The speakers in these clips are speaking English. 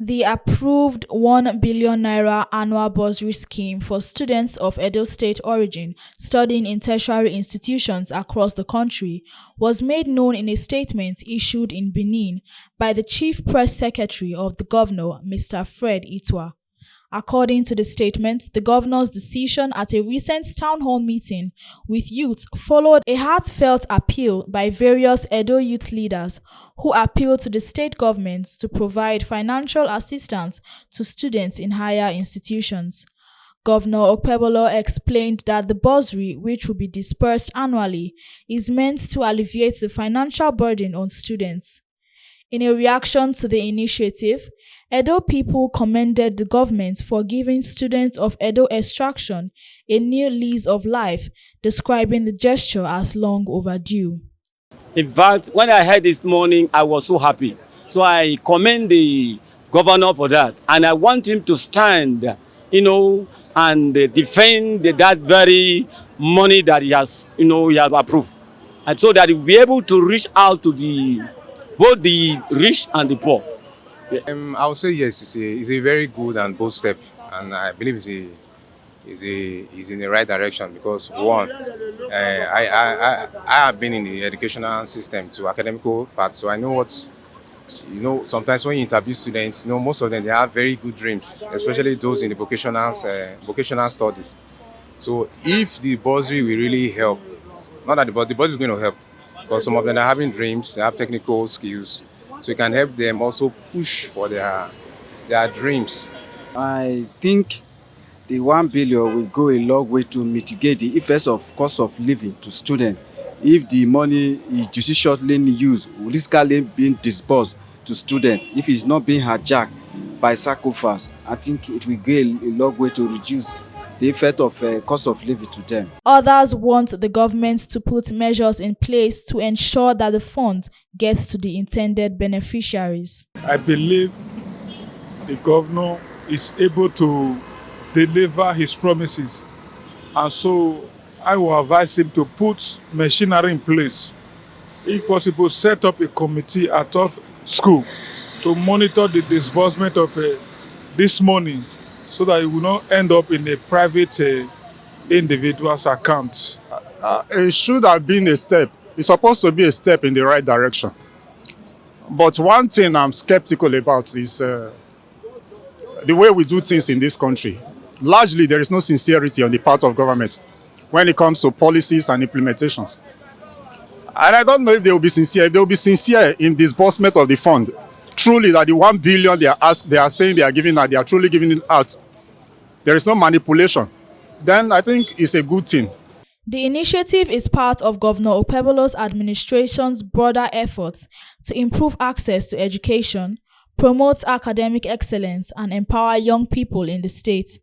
The approved 1 billion naira annual bursary scheme for students of Edo State origin studying in tertiary institutions across the country was made known in a statement issued in Benin by the Chief Press Secretary of the Governor, Mr. Fred Itwa. According to the statement, the governor's decision at a recent town hall meeting with youth followed a heartfelt appeal by various Edo youth leaders who appealed to the state government to provide financial assistance to students in higher institutions. Governor Okpebholo explained that the bursary, which will be dispersed annually, is meant to alleviate the financial burden on students. In a reaction to the initiative, Edo people commended the government for giving students of Edo extraction a new lease of life, describing the gesture as long overdue. In fact, when I heard this morning, I was so happy. So I commend the governor for that. And I want him to stand, and defend that very money that he has approved. And so that he will be able to reach out to both the rich and the poor. I would say yes, it's a very good and bold step, and I believe it's in the right direction because one, I have been in the educational system to academical part, so I know what, sometimes when you interview students, most of them, they have very good dreams, especially those in the vocational studies. So if the bursary will really help, not that the bursary is going to help, but some of them are having dreams, they have technical skills, so it can help them also push for their dreams. I think the 1 billion will go a long way to mitigate the effects of cost of living to students. If the money is judiciously used, riskily being disbursed to students, if it's not being hijacked by sacrifice, I think it will go a long way to reduce the effect of cost of living to them. Others want the government to put measures in place to ensure that the funds gets to the intended beneficiaries. I believe the governor is able to deliver his promises, and so I will advise him to put machinery in place. If possible, set up a committee at all school to monitor the disbursement of this money, so that it will not end up in a private individual's account. It should have been a step. It's supposed to be a step in the right direction. But one thing I'm skeptical about is the way we do things in this country. Largely, there is no sincerity on the part of government when it comes to policies and implementations. And I don't know if they will be sincere. If they will be sincere in disbursement of the fund, truly that the 1 billion they are saying they are giving out, they are truly giving it out, there is no manipulation, then I think it's a good thing. The initiative is part of Governor Okpebholo's administration's broader efforts to improve access to education, promote academic excellence, and empower young people in the state.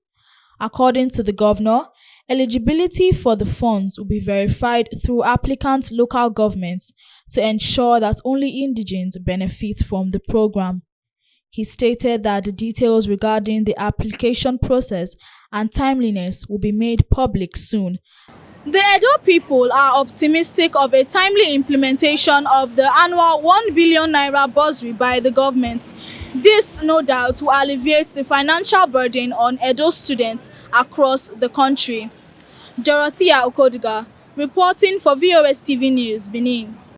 According to the governor, eligibility for the funds will be verified through applicants' local governments to ensure that only indigents benefit from the program. He stated that the details regarding the application process and timeliness will be made public soon. The Edo people are optimistic of a timely implementation of the annual 1 billion naira bursary by the government. This, no doubt, will alleviate the financial burden on Edo students across the country. Dorothea Okodiga, reporting for VOS TV News, Benin.